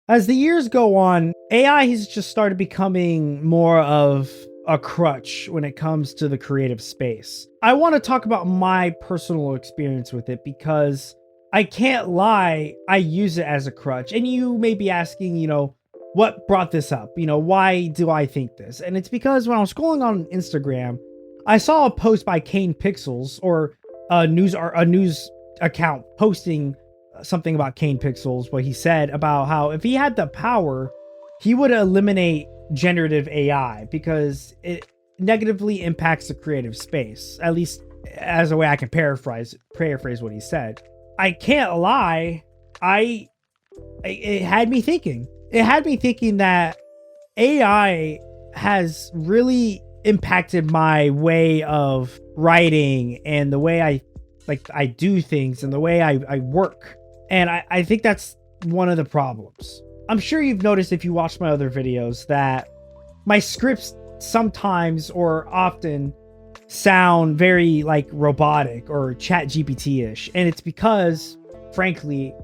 As the years go on, AI has just started becoming more of a crutch when it comes to the creative space. I want to talk about my personal experience with it because I can't lie, I use it as a crutch. And you may be asking, what brought this up? Why do I think this? And it's because when I was scrolling on Instagram, I saw a post by Kane Pixels or a news account posting something about Kane Pixels, what he said about how if he had the power, he would eliminate generative AI because it negatively impacts the creative space. At least as a way I can paraphrase what he said. I can't lie, it had me thinking. It had me thinking that AI has really impacted my way of writing and the way I do things and the way I work. And I think that's one of the problems. I'm sure you've noticed if you watch my other videos that my scripts sometimes or often sound very like robotic or ChatGPT-ish. And it's because, frankly,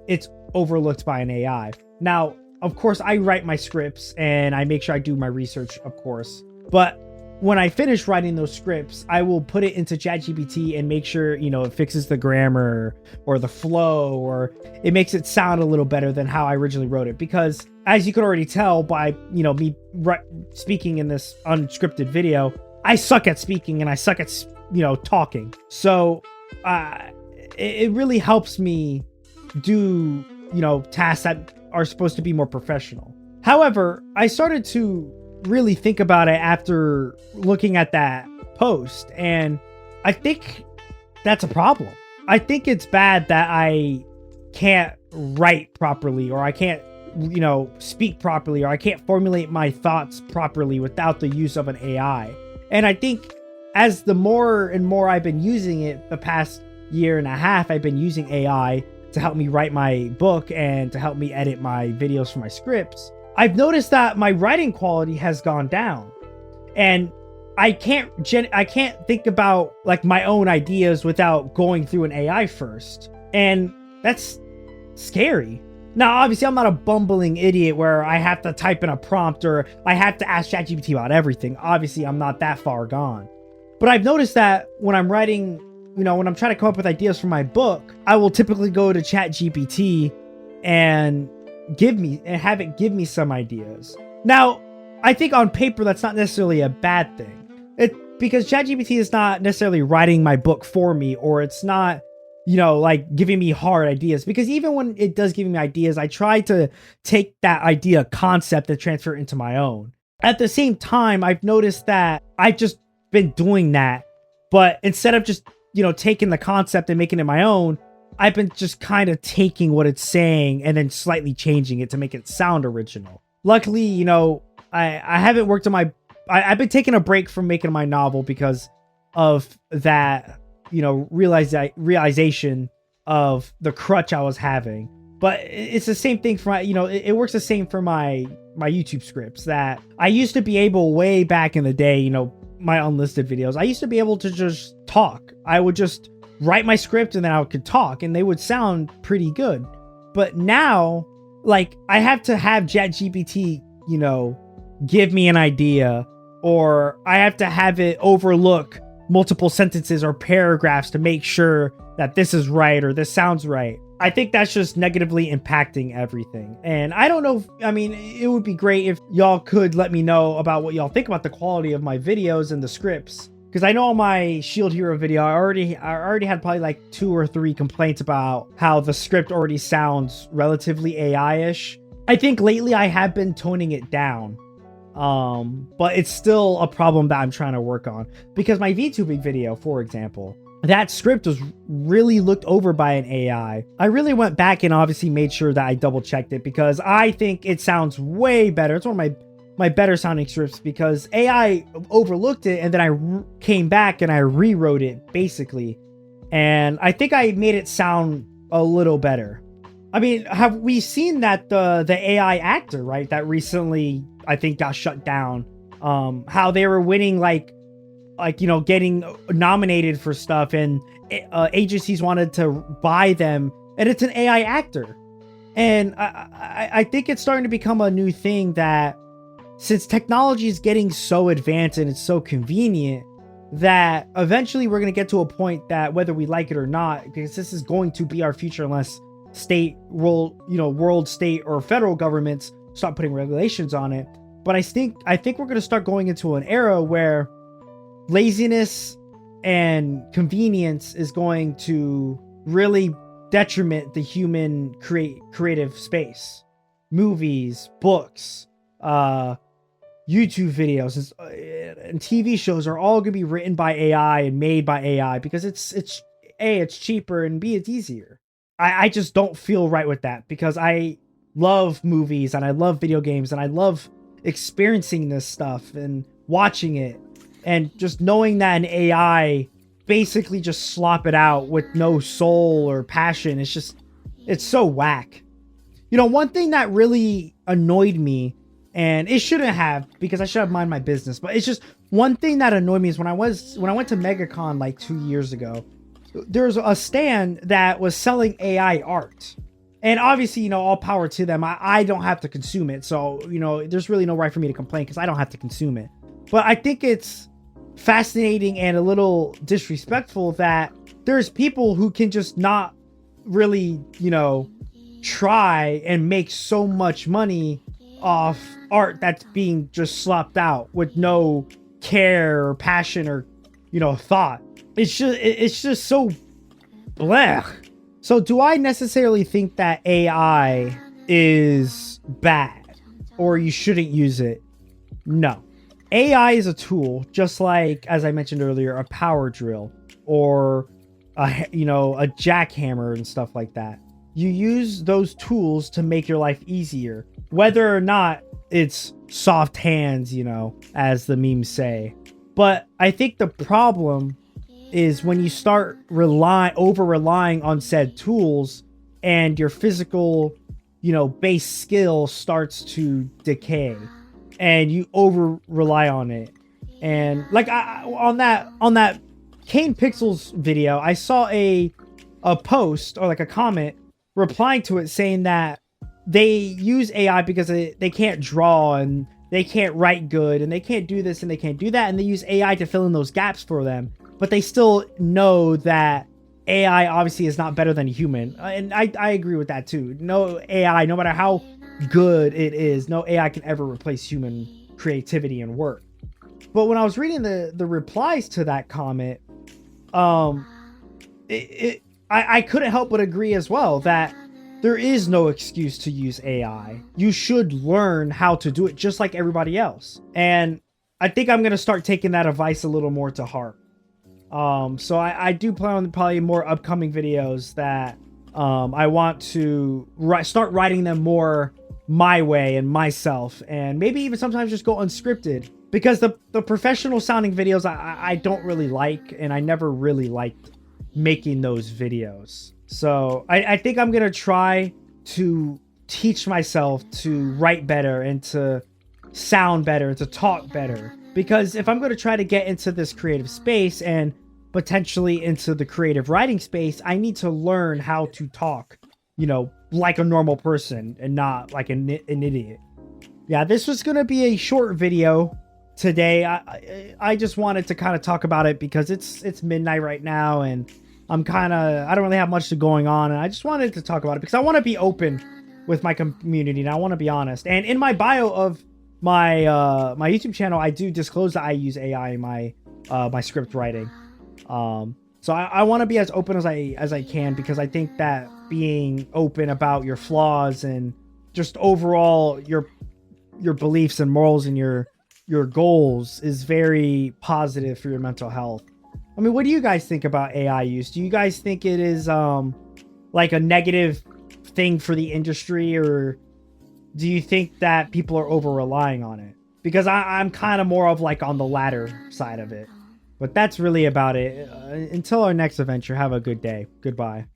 it's overlooked by an AI. Now, of course, I write my scripts and I make sure I do my research, of course. But when I finish writing those scripts, I will put it into ChatGPT and make sure, it fixes the grammar or the flow, or it makes it sound a little better than how I originally wrote it. Because as you could already tell by, me speaking in this unscripted video, I suck at speaking and I suck at, talking. So it really helps me do, tasks that are supposed to be more professional. However, I started to really think about it after looking at that post, and I think that's a problem. I think it's bad that I can't write properly, or I can't speak properly, or I can't formulate my thoughts properly without the use of an AI. And I think as the more and more I've been using it, the past year and a half, I've been using AI to help me write my book and to help me edit my videos for my scripts. I've noticed that my writing quality has gone down, and I can't think about like my own ideas without going through an AI first. And that's scary. Now, obviously I'm not a bumbling idiot where I have to type in a prompt or I have to ask ChatGPT about everything. Obviously I'm not that far gone, but I've noticed that when I'm writing, when I'm trying to come up with ideas for my book, I will typically go to ChatGPT and have it give me some ideas. Now, I think on paper that's not necessarily a bad thing. Because ChatGPT is not necessarily writing my book for me, or it's not, like giving me hard ideas. Because even when it does give me ideas, I try to take that idea concept and transfer it into my own. At the same time, I've noticed that I've just been doing that, but instead of just, taking the concept and making it my own, I've been just kind of taking what it's saying and then slightly changing it to make it sound original. Luckily, I haven't worked on I've been taking a break from making my novel because of that, realization of the crutch I was having. But it's the same thing for it works the same for my YouTube scripts that I used to be able way back in the day, my unlisted videos. I used to be able to just talk. I would just write my script and then I could talk and they would sound pretty good. But now, like, I have to have ChatGPT, give me an idea, or I have to have it overlook multiple sentences or paragraphs to make sure that this is right or this sounds right. I think that's just negatively impacting everything. And I don't know it would be great if y'all could let me know about what y'all think about the quality of my videos and the scripts. Because I know on my Shield Hero video, I already had probably like 2 or 3 complaints about how the script already sounds relatively AI-ish. I think lately I have been toning it down. But it's still a problem that I'm trying to work on. Because my VTubing video, for example, that script was really looked over by an AI. I really went back and obviously made sure that I double checked it because I think it sounds way better. It's one of my better sounding scripts because AI overlooked it and then I came back and I rewrote it basically. And I think I made it sound a little better. Have we seen that the AI actor, right, that recently I think got shut down, how they were winning getting nominated for stuff and agencies wanted to buy them, and it's an AI actor. And I think it's starting to become a new thing that since technology is getting so advanced and it's so convenient, that eventually we're going to get to a point that whether we like it or not, because this is going to be our future unless state, world, state, or federal governments start putting regulations on it. But I think we're going to start going into an era where laziness and convenience is going to really detriment the human creative space. Movies, books, YouTube videos, and TV shows are all going to be written by AI and made by AI because it's A, it's cheaper, and B, it's easier. I just don't feel right with that because I love movies and I love video games and I love experiencing this stuff and watching it, and just knowing that an AI basically just slop it out with no soul or passion. It's so whack. One thing that really annoyed me, and it shouldn't have because I should have mind my business, but it's just one thing that annoyed me is when I went to MegaCon like 2 years ago, there was a stand that was selling AI art. And obviously, all power to them. I don't have to consume it. So, there's really no right for me to complain because I don't have to consume it. But I think it's fascinating and a little disrespectful that there's people who can just not really, try and make so much money off art that's being just slopped out with no care or passion or, thought. It's just so blech. So do I necessarily think that AI is bad or you shouldn't use it? No. AI is a tool, just like, as I mentioned earlier, a power drill or a jackhammer and stuff like that. You use those tools to make your life easier, whether or not it's soft hands, as the memes say. But I think the problem is when you start over relying on said tools and your physical, base skill starts to decay and you over rely on it. And like on that Kane Pixels video, I saw a post or like a comment replying to it saying that they use AI because they can't draw and they can't write good and they can't do this and they can't do that, and they use AI to fill in those gaps for them. But they still know that AI obviously is not better than a human. And I agree with that too. No AI, no matter how good it is, no AI can ever replace human creativity and work. But when I was reading the replies to that comment, I couldn't help but agree as well that there is no excuse to use AI. You should learn how to do it just like everybody else. And I think I'm going to start taking that advice a little more to heart. So I do plan on probably more upcoming videos that I want to start writing them more my way and myself, and maybe even sometimes just go unscripted, because the professional sounding videos I don't really like, and I never really liked making those videos. So I think I'm gonna try to teach myself to write better and to sound better and to talk better, because if I'm going to try to get into this creative space and potentially into the creative writing space, I need to learn how to talk, like a normal person and not like an idiot. Yeah, this was going to be a short video today. I just wanted to kind of talk about it because it's midnight right now and I don't really have much going on, and I just wanted to talk about it because I want to be open with my community and I want to be honest. And in my bio of my my YouTube channel, I do disclose that I use AI in my my script writing. So I want to be as open as I can, because I think that being open about your flaws and just overall your beliefs and morals and your goals is very positive for your mental health. I mean, what do you guys think about AI use? Do you guys think it is like a negative thing for the industry, or do you think that people are over relying on it? Because I'm kind of more of like on the latter side of it. But that's really about it. Until our next adventure, have a good day. Goodbye.